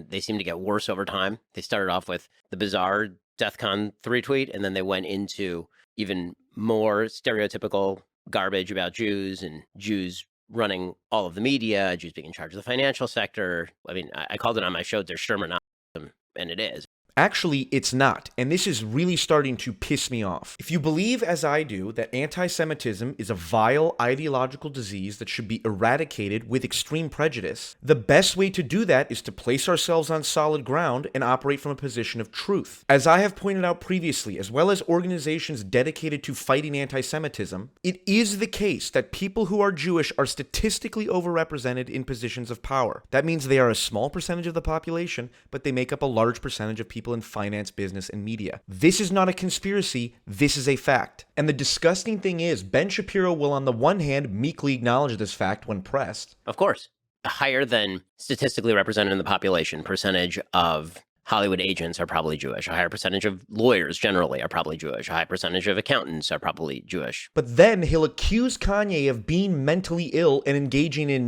they seem to get worse over time. They started off with the bizarre DEFCON 3 tweet, and then they went into even more stereotypical garbage about Jews and Jews running all of the media, Jews being in charge of the financial sector. I mean, I called it on my show, there's Sherman, and it is. Actually, it's not, and this is really starting to piss me off. If you believe, as I do, that anti-Semitism is a vile ideological disease that should be eradicated with extreme prejudice, the best way to do that is to place ourselves on solid ground and operate from a position of truth. As I have pointed out previously, as well as organizations dedicated to fighting anti-Semitism, it is the case that people who are Jewish are statistically overrepresented in positions of power. That means they are a small percentage of the population, but they make up a large percentage of people in finance, business, and media. This is not a conspiracy, this is a fact. And the disgusting thing is, Ben Shapiro will on the one hand meekly acknowledge this fact when pressed. Of course. A higher than statistically represented in the population percentage of Hollywood agents are probably Jewish. A higher percentage of lawyers generally are probably Jewish. A high percentage of accountants are probably Jewish. But then he'll accuse Kanye of being mentally ill and engaging in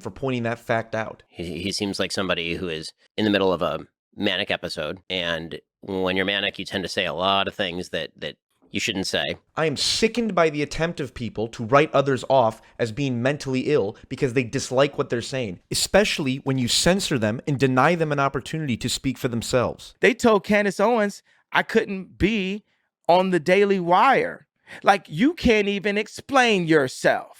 for pointing that fact out. He seems like somebody who is in the middle of a manic episode, and when you're manic, you tend to say a lot of things that you shouldn't say. I am sickened by the attempt of people to write others off as being mentally ill because they dislike what they're saying, especially when you censor them and deny them an opportunity to speak for themselves. They told Candace Owens I couldn't be on the Daily Wire. Like, you can't even explain yourself.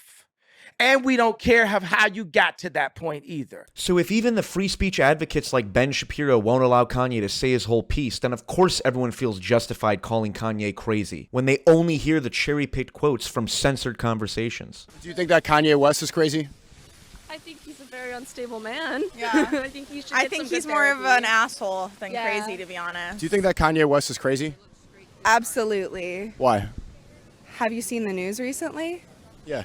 And we don't care how you got to that point either. So if even the free speech advocates like Ben Shapiro won't allow Kanye to say his whole piece, then of course everyone feels justified calling Kanye crazy when they only hear the cherry-picked quotes from censored conversations. Do you think that Kanye West is crazy? I think he's a very unstable man. Yeah. I think he should I get think some he's good more of therapy. an asshole than Yeah. crazy, to be honest. Do you think that Kanye West is crazy? Absolutely. Why? Have you seen the news recently? Yeah.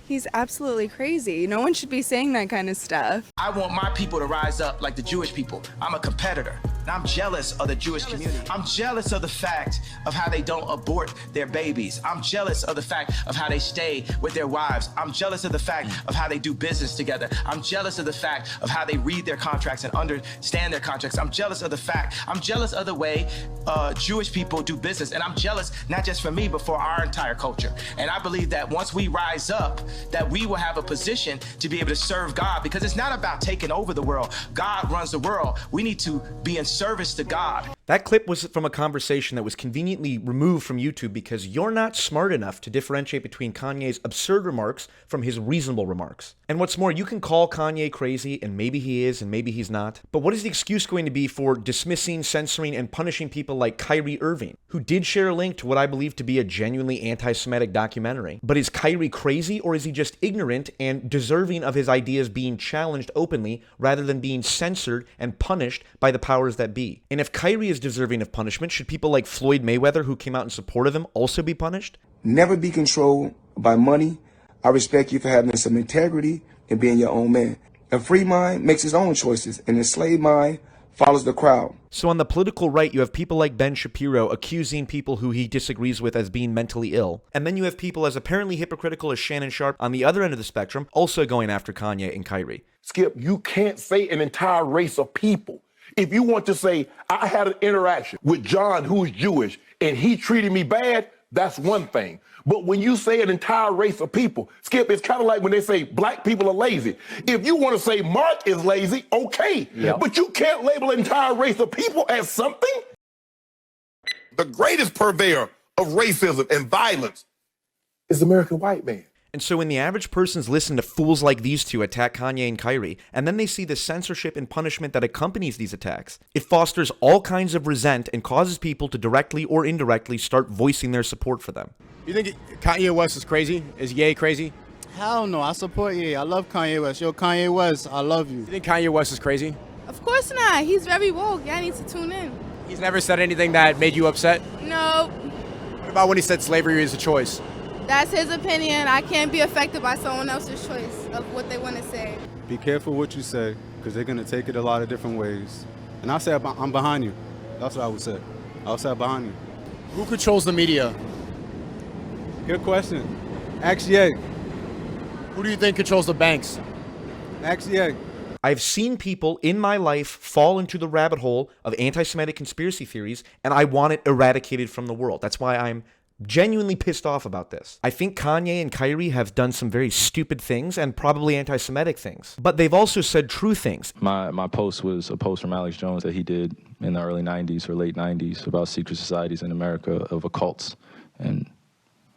He's absolutely crazy. No one should be saying that kind of stuff. I want my people to rise up like the Jewish people. I'm a competitor. And I'm jealous of the Jewish community. I'm jealous of the fact of how they don't abort their babies. I'm jealous of the fact of how they stay with their wives. I'm jealous of the fact of how they do business together. I'm jealous of the fact of how they read their contracts and understand their contracts. I'm jealous of the way Jewish people do business. And I'm jealous not just for me, but for our entire culture. And I believe that once we rise up, that we will have a position to be able to serve God, because it's not about taking over the world. God runs the world. We need to be in service to God. That clip was from a conversation that was conveniently removed from YouTube because you're not smart enough to differentiate between Kanye's absurd remarks from his reasonable remarks. And what's more, you can call Kanye crazy, and maybe he is, and maybe he's not. But what is the excuse going to be for dismissing, censoring, and punishing people like Kyrie Irving, who did share a link to what I believe to be a genuinely anti-Semitic documentary? But is Kyrie crazy, or is he just ignorant and deserving of his ideas being challenged openly rather than being censored and punished by the powers that be? And if Kyrie is deserving of punishment, should people like Floyd Mayweather, who came out in support of him, also be punished? Never be controlled by money. I respect you for having some integrity and being your own man. A free mind makes his own choices. An enslaved mind follows the crowd. So on the political right, you have people like Ben Shapiro accusing people who he disagrees with as being mentally ill. And then you have people as apparently hypocritical as Shannon Sharpe on the other end of the spectrum, also going after Kanye and Kyrie. Skip, you can't say an entire race of people. If you want to say, I had an interaction with John, who is Jewish, and he treated me bad, that's one thing. But when you say an entire race of people, Skip, it's kind of like when they say black people are lazy. If you want to say Mark is lazy, okay. Yep. But you can't label an entire race of people as something. The greatest purveyor of racism and violence is the American white man. And so when the average person's listen to fools like these two attack Kanye and Kyrie, and then they see the censorship and punishment that accompanies these attacks, it fosters all kinds of resent and causes people to directly or indirectly start voicing their support for them. You think Kanye West is crazy? Is Ye crazy? Hell no, I support Ye. I love Kanye West. Yo, Kanye West, I love you. You think Kanye West is crazy? Of course not. He's very woke. Y'all need to tune in. He's never said anything that made you upset? No, What about when he said slavery is a choice? that's his opinion. I can't be affected by someone else's choice of what they want to say. Be careful what you say, because they're going to take it a lot of different ways. And I say I'm behind you. That's what I would say. I would say I'm behind you. Who controls the media? Good question. Ask Ye. Who do you think controls the banks? Ask Ye. I've seen people in my life fall into the rabbit hole of anti-Semitic conspiracy theories, and I want it eradicated from the world. That's why I'm genuinely pissed off about this. I think Kanye and Kyrie have done some very stupid things and probably anti-Semitic things, but they've also said true things. My post was a post from Alex Jones that he did in the early 90s or late 90s about secret societies in America of occults, and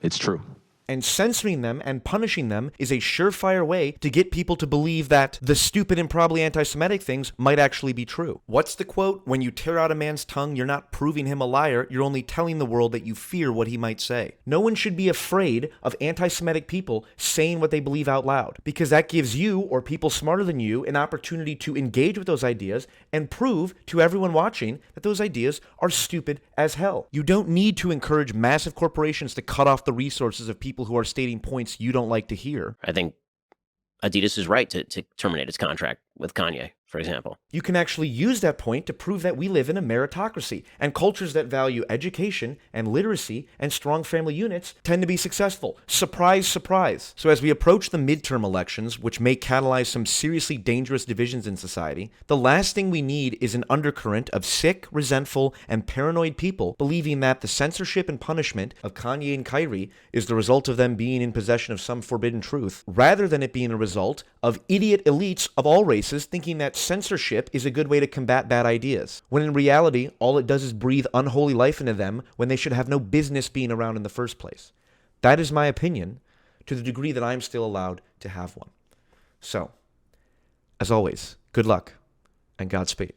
it's true. And censoring them and punishing them is a surefire way to get people to believe that the stupid and probably anti-Semitic things might actually be true. What's the quote? When you tear out a man's tongue, you're not proving him a liar, you're only telling the world that you fear what he might say. No one should be afraid of anti-Semitic people saying what they believe out loud, because that gives you, or people smarter than you, an opportunity to engage with those ideas and prove to everyone watching that those ideas are stupid as hell. You don't need to encourage massive corporations to cut off the resources of people who are stating points you don't like to hear. I think Adidas is right to terminate its contract with Kanye, for example. You can actually use that point to prove that we live in a meritocracy, and cultures that value education and literacy and strong family units tend to be successful. Surprise, surprise. So as we approach the midterm elections, which may catalyze some seriously dangerous divisions in society, the last thing we need is an undercurrent of sick, resentful, and paranoid people believing that the censorship and punishment of Kanye and Kyrie is the result of them being in possession of some forbidden truth, rather than it being a result of idiot elites of all races thinking that censorship is a good way to combat bad ideas, when in reality, all it does is breathe unholy life into them when they should have no business being around in the first place. That is my opinion, to the degree that I'm still allowed to have one. So, as always, good luck and Godspeed.